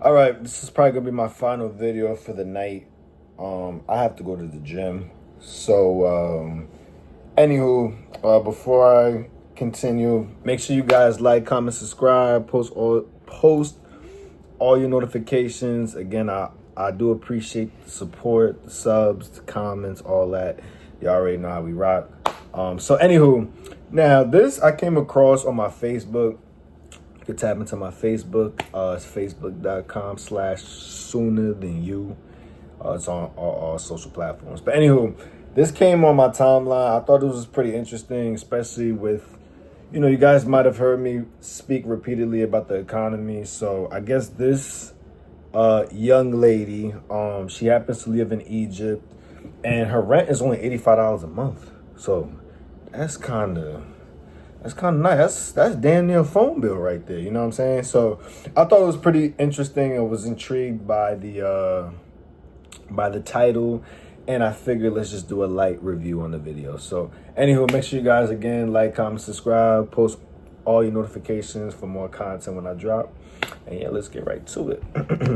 All right, this is probably gonna be my final video for the night. I have to go to the gym. So, before I continue, make sure you guys like, comment, subscribe, post all your notifications. Again, I do appreciate the support, the subs, the comments, all that. You already know how we rock. Now this I came across on my Facebook. You can tap into my Facebook. It's facebook.com/soonerthanYou. It's on all social platforms. But this came on my timeline. I thought it was pretty interesting, especially with, you guys might have heard me speak repeatedly about the economy. So I guess this young lady, she happens to live in Egypt, and her rent is only $85 a month. So that's kind of nice. That's damn near a phone bill right there. You know what I'm saying? So I thought it was pretty interesting. I was intrigued by the title, and I figured let's just do a light review on the video. So make sure you guys again like, comment, subscribe, post all your notifications for more content when I drop. And yeah, let's get right to it.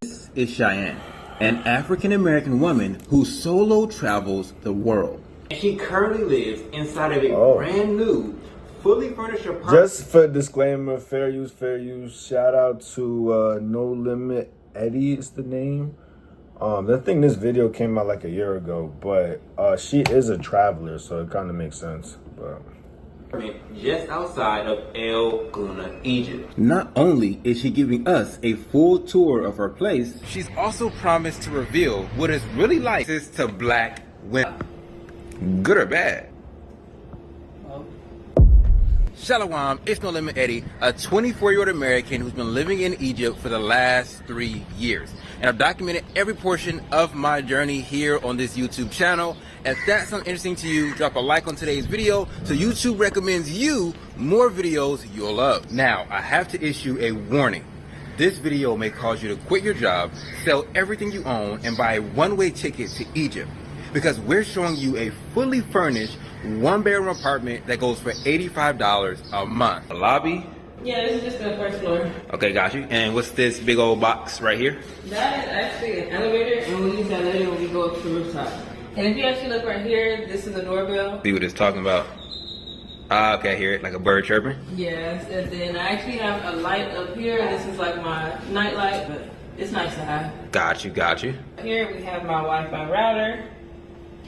This is Cheyenne, an African-American woman who solo travels the world. She currently lives inside of a brand new, fully furnished apartment. Just for disclaimer, fair use. Shout out to No Limit Eddie is the name. I think this video came out like a year ago, but she is a traveler, so it kind of makes sense. But just outside of El Gouna, Egypt. Not only is she giving us a full tour of her place, she's also promised to reveal what it's really like to black women. Good or bad? Shalom, it's No Limit Eddie, a 24-year-old American who's been living in Egypt for the last 3 years. And I've documented every portion of my journey here on this YouTube channel. If that sounds interesting to you, drop a like on today's video so YouTube recommends you more videos you'll love. Now, I have to issue a warning. This video may cause you to quit your job, sell everything you own, and buy a one-way ticket to Egypt. Because we're showing you a fully furnished one-bedroom apartment that goes for $85 a month. A lobby? Yeah, this is just the first floor. Okay, got you. And what's this big old box right here? That is actually an elevator, and we use that later when we go up to the rooftop. And if you actually look right here, this is the doorbell. See what it's talking about? Ah, okay, I hear it, like a bird chirping. Yes, and then I actually have a light up here. This is like my night light, but it's nice to have. Got you. Here we have my Wi-Fi router.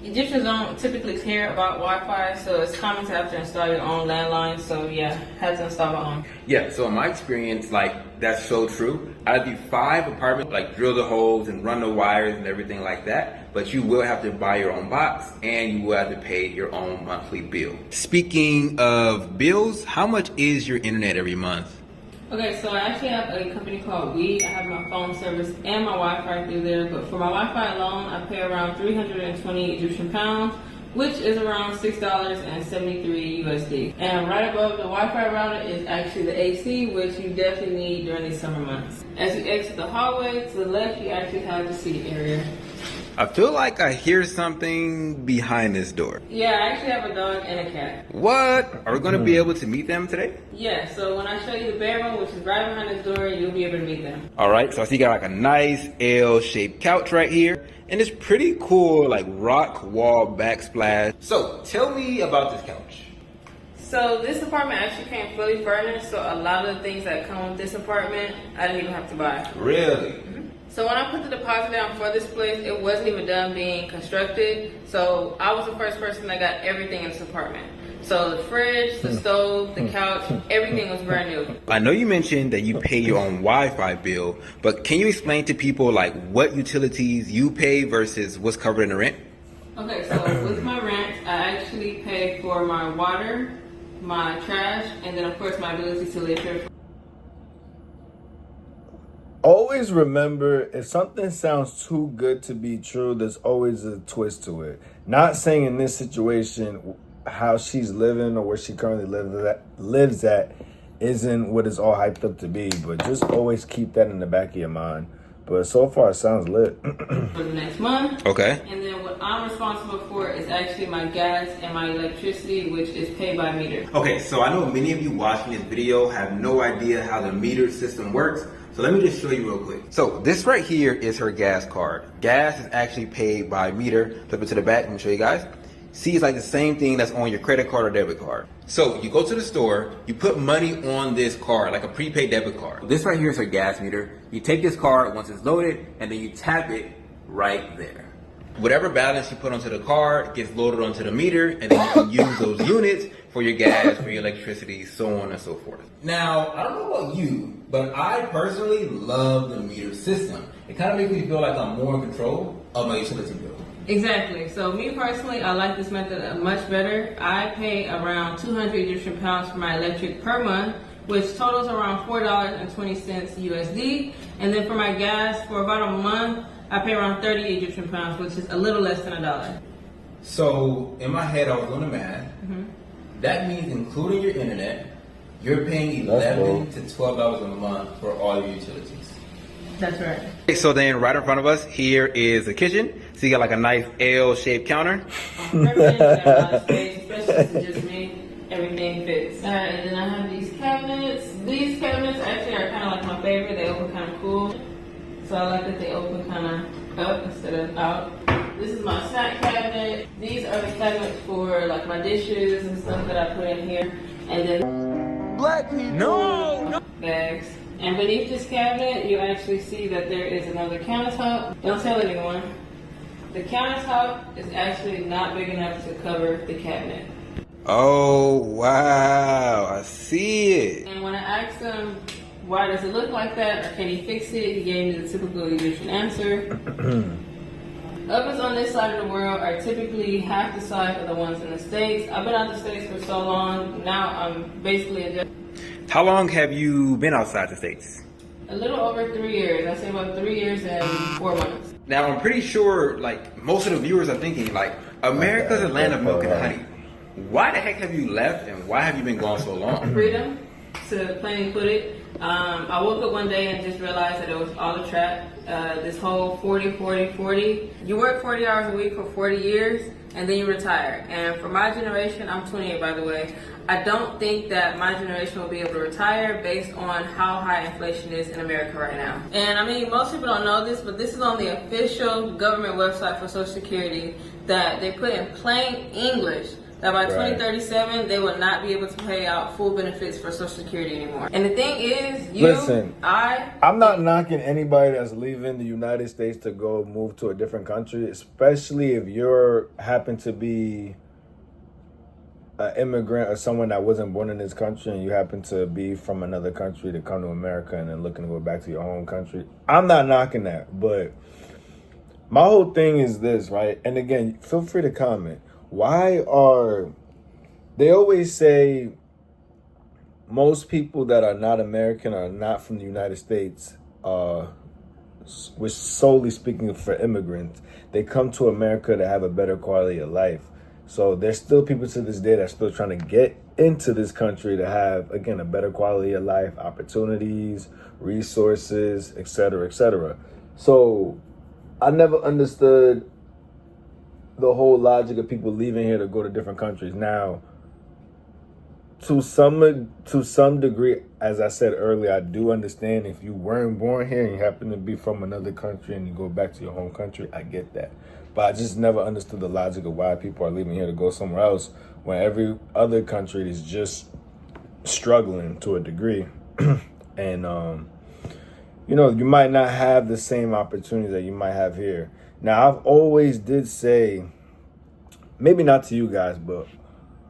Egyptians don't typically care about Wi-Fi, so it's common to have to install your own landline. So yeah, had to install my own. Yeah, so in my experience, that's so true. Out of the 5 apartments, drill the holes and run the wires and everything like that, but you will have to buy your own box and you will have to pay your own monthly bill. Speaking of bills, how much is your internet every month? Okay, so I actually have a company called We. I have my phone service and my Wi-Fi through there, but for my Wi-Fi alone, I pay around 320 Egyptian pounds, which is around $6.73 USD. And right above the Wi-Fi router is actually the AC, which you definitely need during these summer months. As you exit the hallway, to the left, you actually have the seat area. I feel like I hear something behind this door. Yeah, I actually have a dog and a cat. What? Are we going to be able to meet them today? Yeah, so when I show you the bedroom, which is right behind this door, you'll be able to meet them. All right, so I see you got a nice L-shaped couch right here. And it's pretty cool, rock wall backsplash. So tell me about this couch. So this apartment actually came fully furnished, so a lot of the things that come with this apartment, I didn't even have to buy. Really? So when I put the deposit down for this place, it wasn't even done being constructed. So I was the first person that got everything in this apartment. So the fridge, the stove, the couch, everything was brand new. I know you mentioned that you pay your own Wi-Fi bill, but can you explain to people what utilities you pay versus what's covered in the rent? Okay, so with my rent, I actually pay for my water, my trash, and then of course my ability to live here. Always remember, if something sounds too good to be true, there's always a twist to it. Not saying in this situation how she's living or where she currently lives at isn't what it's all hyped up to be, but just always keep that in the back of your mind. But so far, it sounds lit. For the next month. Okay. And then what I'm responsible for is actually my gas and my electricity, which is paid by meter. Okay, so I know many of you watching this video have no idea how the meter system works, So let me just show you real quick. So this right here is her gas card. Gas is actually paid by meter. Flip it to the back, let me show you guys. See, it's like the same thing that's on your credit card or debit card. So you go to the store, you put money on this card, like a prepaid debit card. This right here is her gas meter. You take this card once it's loaded, and then you tap it right there. Whatever balance you put onto the card gets loaded onto the meter, and then you can use those units for your gas, for your electricity, so on and so forth. Now, I don't know about you, but I personally love the meter system. It kind of makes me feel like I'm more in control of my utility bill. Exactly. So me personally, I like this method much better. I pay around 200 Egyptian pounds for my electric per month, which totals around $4.20 USD. And then for my gas, for about a month, I pay around 30 Egyptian pounds, which is a little less than $1. So in my head, I was doing the math. That means including your internet, you're paying $11 to $12 a month for all your utilities. That's right. Okay, so then right in front of us, here is the kitchen. So you got like a nice L-shaped counter. Everything got a lot of space, especially since it's just me. Everything fits. Alright, and then I have these cabinets. These cabinets actually are kind of like my favorite. They open kind of cool. So I like that they open kind of up instead of out. This is my snack cabinet. These are the cabinets for like my dishes and stuff that I put in here. And then Black people. bags. And beneath this cabinet, you actually see that there is another countertop. Don't tell anyone. The countertop is actually not big enough to cover the cabinet. Oh, wow. I see it. And when I asked him, why does it look like that, or can he fix it, he gave me the typical Egyptian answer. Ovens on this side of the world are typically half the size of the ones in the States. I've been out the States for so long, now I'm basically adjusted. How long have you been outside the States? A little over 3 years. I say about 3 years and 4 months. Now, I'm pretty sure, like, most of the viewers are thinking, like, America's a land of milk and honey. Why the heck have you left, and why have you been gone so long? Freedom, to plainly put it. I woke up one day and just realized that it was all a trap. This whole 40. You work 40 hours a week for 40 years, and then you retire. And for my generation, I'm 28 by the way, I don't think that my generation will be able to retire based on how high inflation is in America right now. And I mean, most people don't know this, but this is on the official government website for Social Security that they put in plain English that by 2037, they will not be able to pay out full benefits for Social Security anymore. And the thing is, I'm not knocking anybody that's leaving the United States to go move to a different country, especially if you're happen to be an immigrant or someone that wasn't born in this country and you happen to be from another country to come to America and then looking to go back to your home country. I'm not knocking that, but my whole thing is this, right? And again, feel free to comment. They always say most people that are not American are not from the United States, which solely speaking for immigrants, they come to America to have a better quality of life. So there's still people to this day that's still trying to get into this country to have, again, a better quality of life, opportunities, resources, etc., etc. So I never understood the whole logic of people leaving here to go to different countries. Now, to some degree, as I said earlier, I do understand if you weren't born here and you happen to be from another country and you go back to your home country, I get that. But I just never understood the logic of why people are leaving here to go somewhere else when every other country is just struggling to a degree. And, you might not have the same opportunities that you might have here. Now, I've always did say, maybe not to you guys, but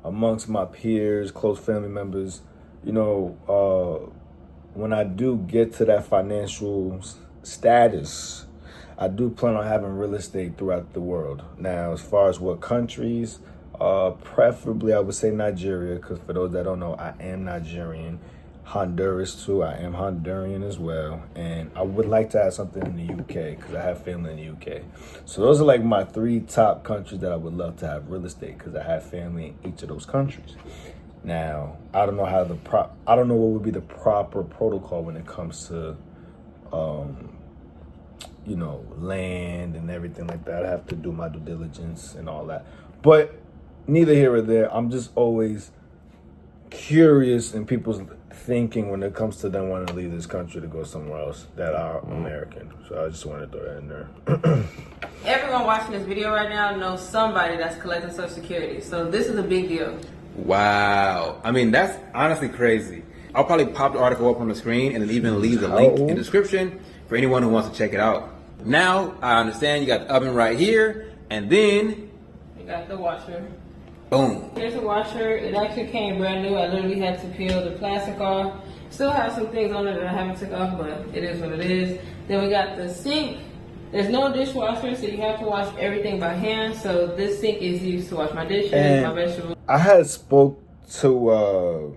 amongst my peers, close family members, when I do get to that financial status, I do plan on having real estate throughout the world. Now, as far as what countries, preferably I would say Nigeria, because for those that don't know, I am Nigerian. Honduras too, I am Honduran as well. And I would like to have something in the UK because I have family in the UK. So those are like my 3 top countries that I would love to have real estate because I have family in each of those countries. Now, I don't know I don't know what would be the proper protocol when it comes to land and everything like that. I have to do my due diligence and all that. But neither here or there. I'm just always curious in people's thinking when it comes to them wanting to leave this country to go somewhere else that are American. So I just wanted to throw that in there. Everyone watching this video right now knows somebody that's collecting Social Security. So this is a big deal. Wow. I mean, that's honestly crazy. I'll probably pop the article up on the screen and then even leave the link in the description for anyone who wants to check it out. Now, I understand you got the oven right here, and then You got the washer. boom. Here's the washer. It actually came brand new. I literally had to peel the plastic off. Still have some things on it that I haven't took off, but it is what it is. Then we got the sink. There's no dishwasher, so you have to wash everything by hand. So this sink is used to wash my dishes, my vegetables. I had spoke to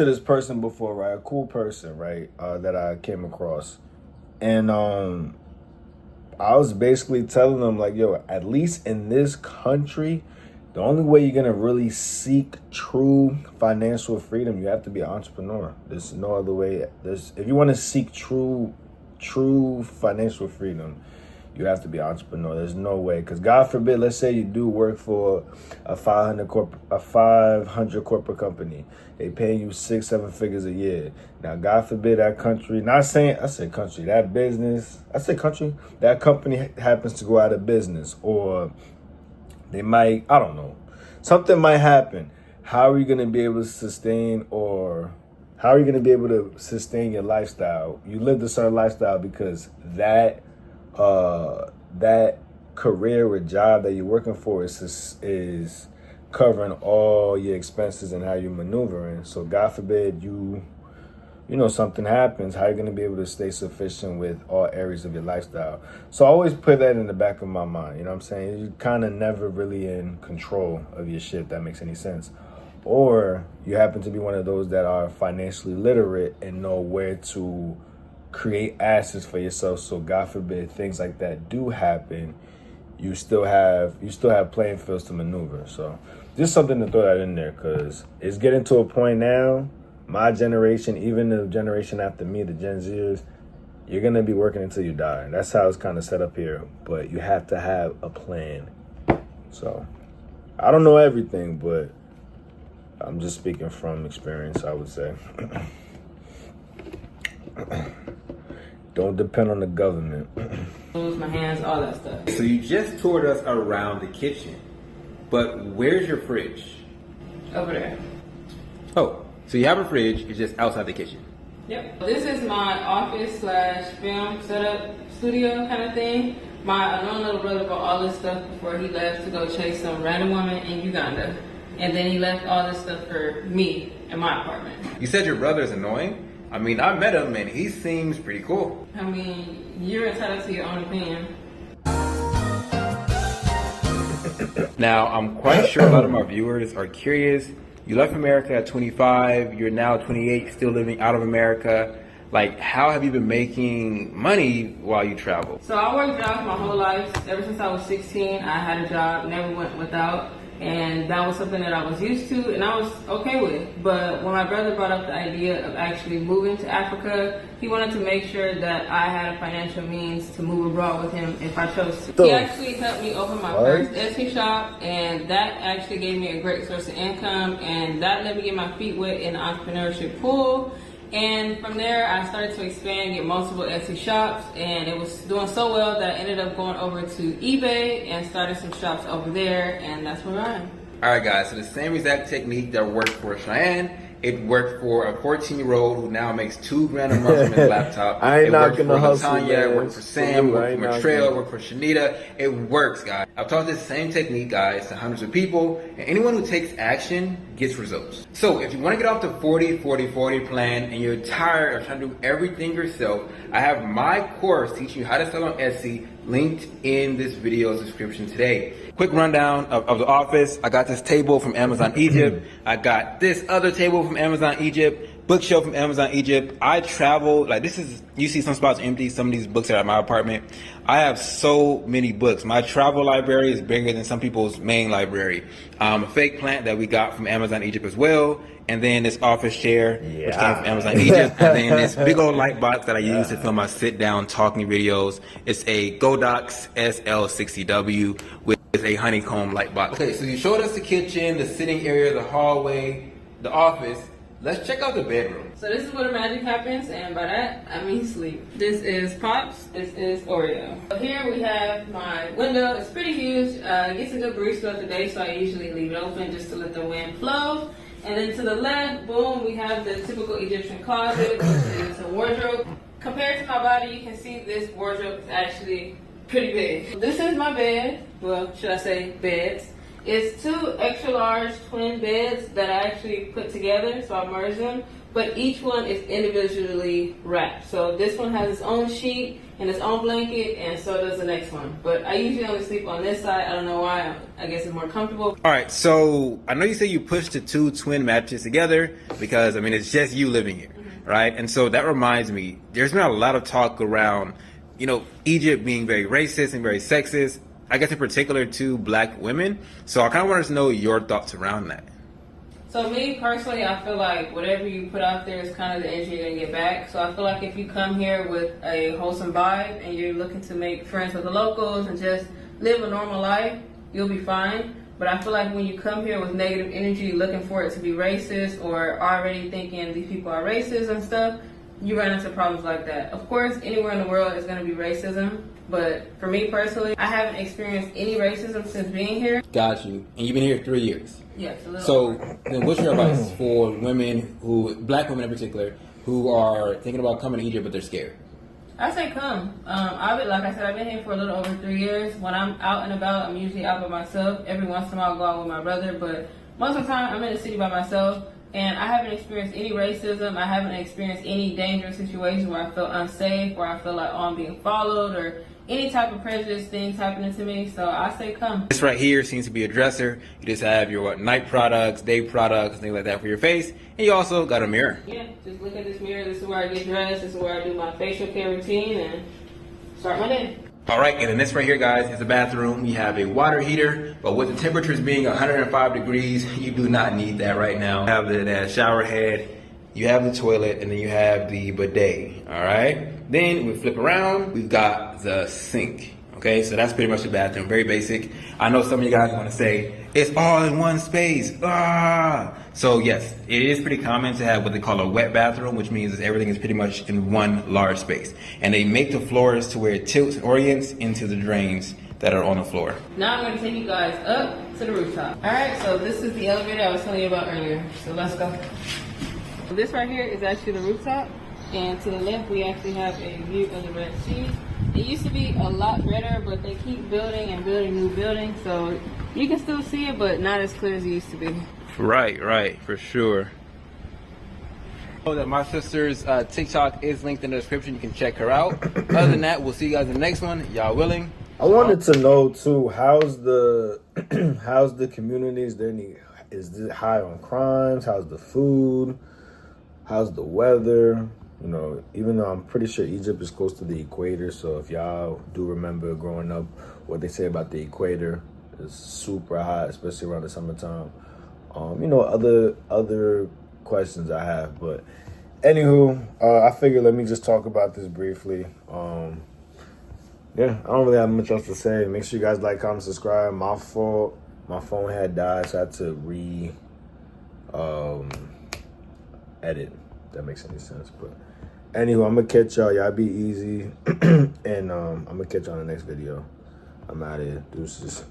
this person before, right? A cool person, right? That I came across, and I was basically telling them like, yo, at least in this country, the only way you're gonna really seek true financial freedom, you have to be an entrepreneur. There's no other way. If you want to seek true financial freedom, you have to be an entrepreneur. There's no way, because God forbid, let's say you do work for a 500 corporate company. They pay you 6-7 figures a year. Now, God forbid that country, that company happens to go out of business, or they might, I don't know, something might happen. How are you going to be able to sustain your lifestyle? You lived a certain lifestyle because that career or job that you're working for is covering all your expenses and how you're maneuvering. So God forbid something happens, how are you going to be able to stay sufficient with all areas of your lifestyle? So I always put that in the back of my mind. You know what I'm saying? You're kind of never really in control of your shit, if that makes any sense. Or you happen to be one of those that are financially literate and know where to create assets for yourself. So God forbid things like that do happen, you still have playing fields to maneuver. So just something to throw that in there, because it's getting to a point now, my generation, even the generation after me, the Gen Zers, you're going to be working until you die. That's how it's kind of set up here. But you have to have a plan. So I don't know everything, but I'm just speaking from experience, I would say. Don't depend on the government. My hands, all that stuff. So you just toured us around the kitchen, but where's your fridge? Over there. Oh, so you have a fridge, it's just outside the kitchen. Yep. This is my office/film setup studio kind of thing. My annoying little brother bought all this stuff before he left to go chase some random woman in Uganda. And then he left all this stuff for me in my apartment. You said your brother is annoying? I mean, I met him and he seems pretty cool. I mean, you're entitled to your own opinion. Now, I'm quite sure a lot of my viewers are curious. You left America at 25, you're now 28, still living out of America. Like, how have you been making money while you travel? So I worked jobs my whole life. Ever since I was 16, I had a job, never went without. And that was something that I was used to and I was okay with. But when my brother brought up the idea of actually moving to Africa, he wanted to make sure that I had a financial means to move abroad with him if I chose to. He actually helped me open my first Etsy shop, and that actually gave me a great source of income, and that let me get my feet wet in the entrepreneurship pool. And from there, I started to expand, get multiple Etsy shops, and it was doing so well that I ended up going over to eBay and started some shops over there, and that's where I am. All right, guys, so the same exact technique that worked for Cheyenne, it worked for a 14-year-old who now makes $2,000 a month from his laptop. I ain't not gonna hustle, Tanya, it worked for Sam, it worked for Matrell, it worked for Shanita. It works, guys. I've taught this same technique, guys, to hundreds of people, and anyone who takes action gets results. So if you want to get off the 40-40-40 plan and you're tired of trying to do everything yourself, I have my course teaching you how to sell on Etsy linked in this video's description today. Quick rundown of the office. I got this table from Amazon Egypt. I got this other table from Amazon Egypt. Bookshelf from Amazon Egypt. I travel, like this is, you see some spots empty, some of these books are at my apartment. I have so many books. My travel library is bigger than some people's main library. A fake plant that we got from Amazon Egypt as well. And then this office chair, which came from Amazon Egypt. And then this big old light box that I use to film my sit down talking videos. It's a Godox SL60W with a honeycomb light box. Okay, so you showed us the kitchen, the sitting area, the hallway. the office, let's check out the bedroom. So this is where the magic happens, and by that, I mean sleep. This is Pops, this is Oreo. So here we have my window. It's pretty huge. It gets a good breeze throughout the day, so I usually leave it open just to let the wind flow. And then to the left, boom, we have the typical Egyptian closet, which is a wardrobe. Compared to my body, you can see this wardrobe is actually pretty big. This is my bed. Well, should I say beds? It's 2 extra large twin beds that I actually put together, so I merged them. But each one is individually wrapped. So this one has its own sheet and its own blanket, and so does the next one. But I usually only sleep on this side. I don't know why. I guess it's more comfortable. All right, so I know you say you pushed the 2 twin mattresses together because, I mean, it's just you living here, right? And so that reminds me, there's been a lot of talk around, you know, Egypt being very racist and very sexist, I guess in particular to black women. So I kind of wanted to know your thoughts around that. So me personally, I feel like whatever you put out there is kind of the energy you're gonna get back. So I feel like if you come here with a wholesome vibe and you're looking to make friends with the locals and just live a normal life, you'll be fine. But I feel like when you come here with negative energy, looking for it to be racist or already thinking these people are racist and stuff, you run into problems like that. Of course, anywhere in the world is gonna be racism. But for me personally, I haven't experienced any racism since being here. Got you. And you've been here 3 years. Yes, a little So over. then what's your advice for women black women in particular, who are thinking about coming to Egypt but they're scared? I say come. Like I said, I've been here for a little over 3 years. When I'm out and about, I'm usually out by myself. Every once in a while, I'll go out with my brother, but most of the time, I'm in the city by myself. And I haven't experienced any racism. I haven't experienced any dangerous situations where I feel unsafe, where I feel like, I'm being followed, or any type of prejudice things happening to me. So I say come. This right here seems to be a dresser. You just have your night products, day products, things like that for your face. And you also got a mirror. Yeah, just look at this mirror. This is where I get dressed. This is where I do my facial care routine and start my day. All right, and then this right here, guys, is the bathroom. You have a water heater, but with the temperatures being 105 degrees, you do not need that right now. You have the shower head, you have the toilet, and then you have the bidet, all right? Then we flip around, we've got the sink, okay? So that's pretty much the bathroom, very basic. I know some of you guys want to say, it's all in one space, ah! So yes, it is pretty common to have what they call a wet bathroom, which means that everything is pretty much in one large space. And they make the floors to where it tilts and orients into the drains that are on the floor. Now I'm going to take you guys up to the rooftop. All right, so this is the elevator I was telling you about earlier. So let's go. This right here is actually the rooftop. And to the left, we actually have a view of the Red Sea. It used to be a lot better, but they keep building and building new buildings. So you can still see it, but not as clear as it used to be. Right, for sure. Oh, that my sister's TikTok is linked in the description. You can check her out. Other than that, we'll see you guys in the next one. Y'all willing? I wanted to know too, how's the how's the communities? Is it high on crimes? How's the food? How's the weather? You know, even though I'm pretty sure Egypt is close to the equator, so if y'all do remember growing up, what they say about the equator is super hot, especially around the summertime. You know, other questions I have, but anywho, I figured let me just talk about this briefly. Yeah, I don't really have much else to say. Make sure you guys like, comment, subscribe. My fault. My phone had died, so I had to edit. If that makes any sense. But anywho, I'm gonna catch y'all. Y'all be easy, and I'm gonna catch y'all in the next video. I'm out of here. Deuces.